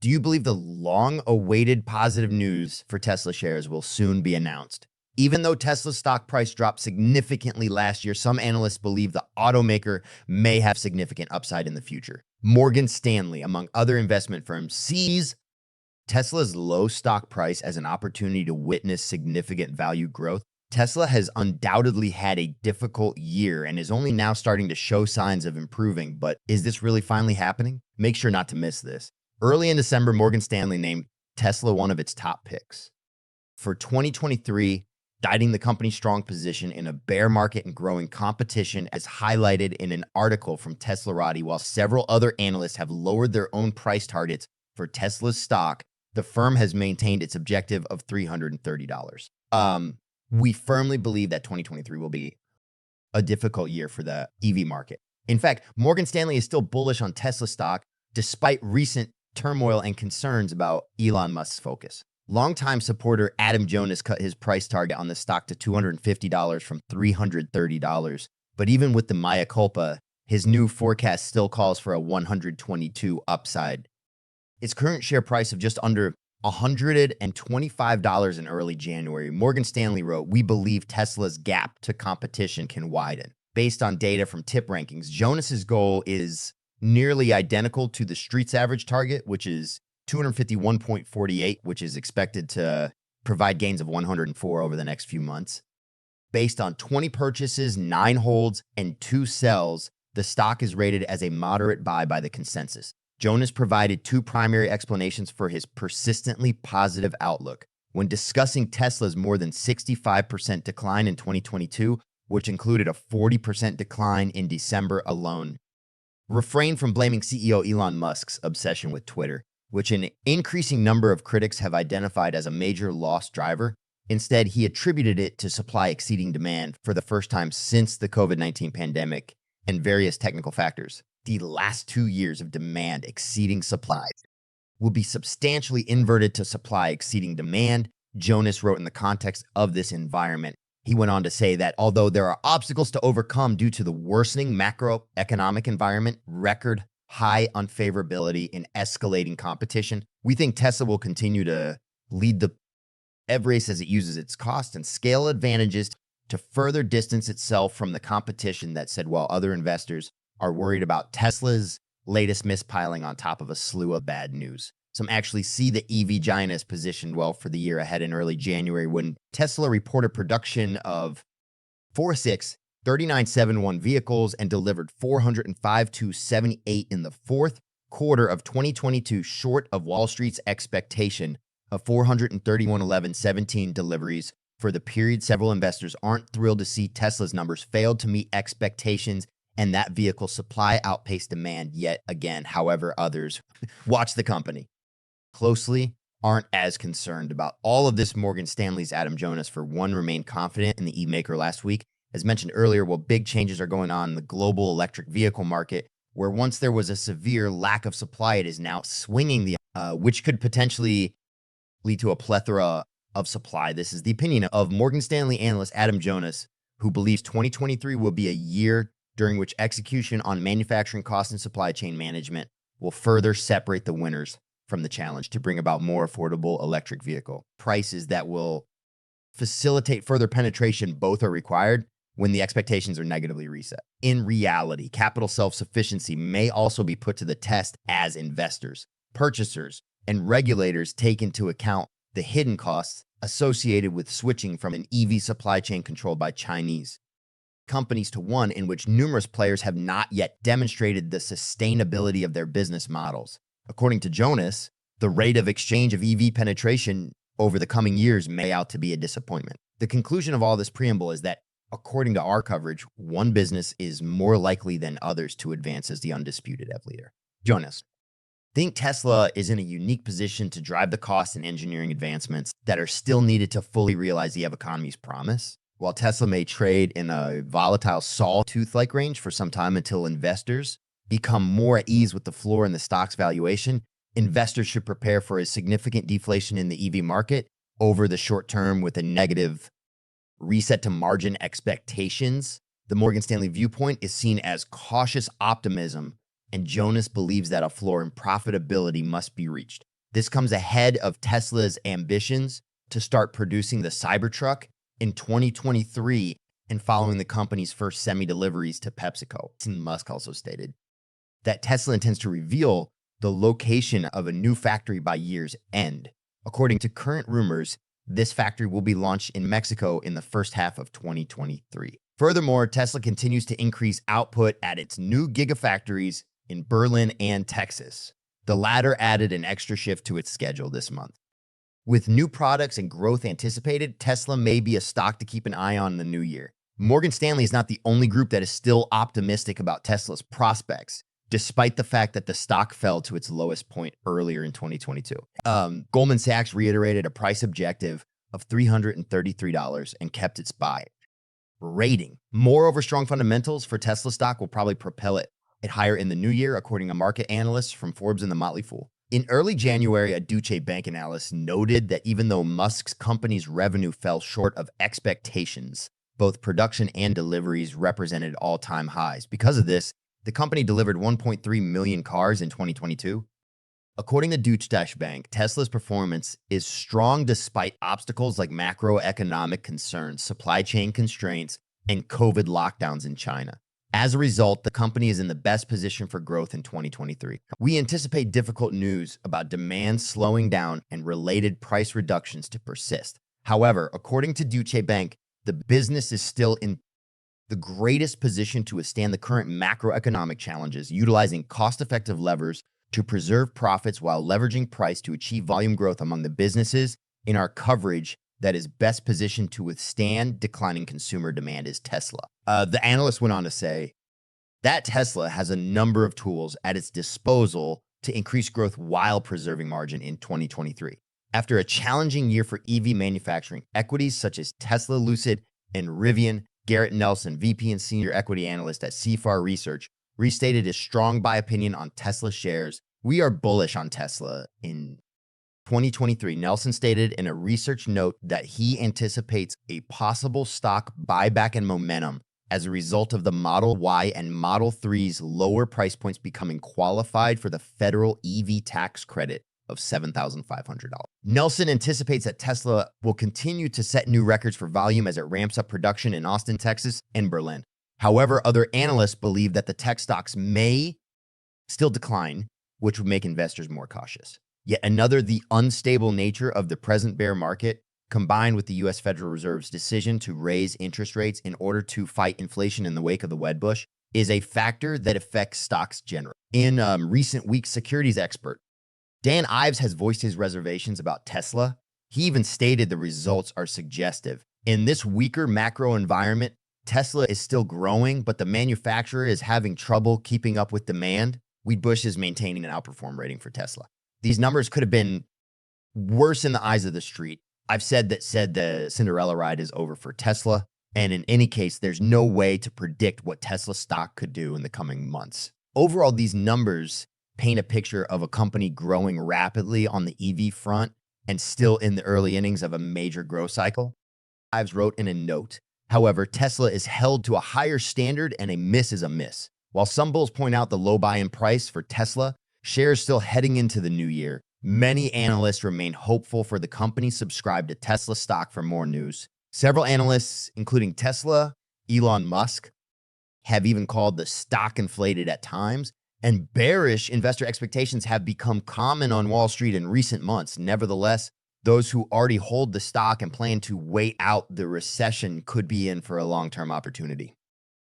Do you believe the long-awaited positive news for Tesla shares will soon be announced? Even though Tesla's stock price dropped significantly last year, some analysts believe the automaker may have significant upside in the future. Morgan Stanley, among other investment firms, sees Tesla's low stock price as an opportunity to witness significant value growth. Tesla has undoubtedly had a difficult year and is only now starting to show signs of improving, but is this really finally happening? Make sure not to miss this. Early in December, Morgan Stanley named Tesla one of its top picks for 2023, citing the company's strong position in a bear market and growing competition as highlighted in an article from Teslarati. While several other analysts have lowered their own price targets for Tesla's stock, the firm has maintained its objective of $330. We firmly believe that 2023 will be a difficult year for the EV market. In fact, Morgan Stanley is still bullish on Tesla stock despite recent turmoil and concerns about Elon Musk's focus. Longtime supporter Adam Jonas cut his price target on the stock to $250 from $330. But even with the mea culpa, his new forecast still calls for a 122 upside. Its current share price of just under $125 in early January, Morgan Stanley wrote, "We believe Tesla's gap to competition can widen." Based on data from tip rankings, Jonas's goal is nearly identical to the street's average target, which is 251.48, which is expected to provide gains of 104 over the next few months. Based on 20 purchases, 9 holds, and 2 sells, the stock is rated as a moderate buy by the consensus. Jonas provided 2 primary explanations for his persistently positive outlook. When discussing Tesla's more than 65% decline in 2022, which included a 40% decline in December alone, refrain from blaming CEO Elon Musk's obsession with Twitter, which an increasing number of critics have identified as a major loss driver. Instead, he attributed it to supply exceeding demand for the first time since the COVID-19 pandemic and various technical factors. The last 2 years of demand exceeding supply will be substantially inverted to supply exceeding demand, Jonas wrote in the context of this environment. He went on to say that although there are obstacles to overcome due to the worsening macroeconomic environment, record high unfavorability, and escalating competition, we think Tesla will continue to lead the EV race as it uses its cost and scale advantages to further distance itself from the competition. That said, while other investors are worried about Tesla's latest mispiling on top of a slew of bad news, some actually see the EV giant as positioned well for the year ahead. In early January, when Tesla reported production of 3971 vehicles and delivered 405,278 in the fourth quarter of 2022, short of Wall Street's expectation of 431,117 deliveries for the period. Several investors aren't thrilled to see Tesla's numbers failed to meet expectations and that vehicle supply outpaced demand yet again. However, others watch the company closely aren't as concerned about all of this. Morgan Stanley's Adam Jonas, for one, remained confident in the e-maker last week. As mentioned earlier, while big changes are going on in the global electric vehicle market, where once there was a severe lack of supply, it is now swinging which could potentially lead to a plethora of supply. This is the opinion of Morgan Stanley analyst Adam Jonas, who believes 2023 will be a year during which execution on manufacturing cost and supply chain management will further separate the winners from the challenge to bring about more affordable electric vehicle prices that will facilitate further penetration. Both are required when the expectations are negatively reset. In reality, capital self-sufficiency may also be put to the test as investors, purchasers, and regulators take into account the hidden costs associated with switching from an EV supply chain controlled by Chinese companies to one in which numerous players have not yet demonstrated the sustainability of their business models. According to Jonas, the rate of exchange of EV penetration over the coming years may out to be a disappointment. The conclusion of all this preamble is that, according to our coverage, one business is more likely than others to advance as the undisputed EV leader. Jonas, think Tesla is in a unique position to drive the cost and engineering advancements that are still needed to fully realize the EV economy's promise. While Tesla may trade in a volatile sawtooth-like range for some time until investors become more at ease with the floor in the stock's valuation, investors should prepare for a significant deflation in the EV market over the short term with a negative reset to margin expectations. The Morgan Stanley viewpoint is seen as cautious optimism, and Jonas believes that a floor in profitability must be reached. This comes ahead of Tesla's ambitions to start producing the Cybertruck in 2023 and following the company's first semi-deliveries to PepsiCo. Musk also stated that Tesla intends to reveal the location of a new factory by year's end. According to current rumors, this factory will be launched in Mexico in the first half of 2023. Furthermore, Tesla continues to increase output at its new gigafactories in Berlin and Texas. The latter added an extra shift to its schedule this month. With new products and growth anticipated, Tesla may be a stock to keep an eye on in the new year. Morgan Stanley is not the only group that is still optimistic about Tesla's prospects, despite the fact that the stock fell to its lowest point earlier in 2022. Goldman Sachs reiterated a price objective of $333 and kept its buy rating. Moreover, strong fundamentals for Tesla stock will probably propel it higher in the new year, according to market analysts from Forbes and the Motley Fool. In early January, a Deutsche Bank analyst noted that even though Musk's company's revenue fell short of expectations, both production and deliveries represented all-time highs. Because of this, the company delivered 1.3 million cars in 2022. According to Deutsche Bank, Tesla's performance is strong despite obstacles like macroeconomic concerns, supply chain constraints, and COVID lockdowns in China. As a result, the company is in the best position for growth in 2023. We anticipate difficult news about demand slowing down and related price reductions to persist. However, according to Deutsche Bank, the business is still in the greatest position to withstand the current macroeconomic challenges, utilizing cost-effective levers to preserve profits while leveraging price to achieve volume growth among the businesses in our coverage that is best positioned to withstand declining consumer demand is Tesla. The analyst went on to say that Tesla has a number of tools at its disposal to increase growth while preserving margin in 2023. After a challenging year for EV manufacturing, equities such as Tesla, Lucid, and Rivian, Garrett Nelson, VP and Senior Equity Analyst at CFAR Research, restated his strong buy opinion on Tesla shares. We are bullish on Tesla in 2023. Nelson stated in a research note that he anticipates a possible stock buyback and momentum as a result of the Model Y and Model 3's lower price points becoming qualified for the federal EV tax credit of $7,500. Nelson anticipates that Tesla will continue to set new records for volume as it ramps up production in Austin, Texas, and Berlin. However, other analysts believe that the tech stocks may still decline, which would make investors more cautious. Yet another, the unstable nature of the present bear market, combined with the U.S. Federal Reserve's decision to raise interest rates in order to fight inflation in the wake of the Wedbush, is a factor that affects stocks generally. In recent weeks, securities expert Dan Ives has voiced his reservations about Tesla. He even stated the results are suggestive. In this weaker macro environment, Tesla is still growing, but the manufacturer is having trouble keeping up with demand. Wedbush is maintaining an outperform rating for Tesla. These numbers could have been worse in the eyes of the street. I've said the Cinderella ride is over for Tesla. And in any case, there's no way to predict what Tesla stock could do in the coming months. Overall, these numbers paint a picture of a company growing rapidly on the EV front and still in the early innings of a major growth cycle. Ives wrote in a note, however, Tesla is held to a higher standard and a miss is a miss. While some bulls point out the low buy-in price for Tesla, shares still heading into the new year, many analysts remain hopeful for the company. Subscribe to Tesla stock for more news. Several analysts, including Tesla, Elon Musk, have even called the stock inflated at times, and bearish investor expectations have become common on Wall Street in recent months. Nevertheless, those who already hold the stock and plan to wait out the recession could be in for a long-term opportunity.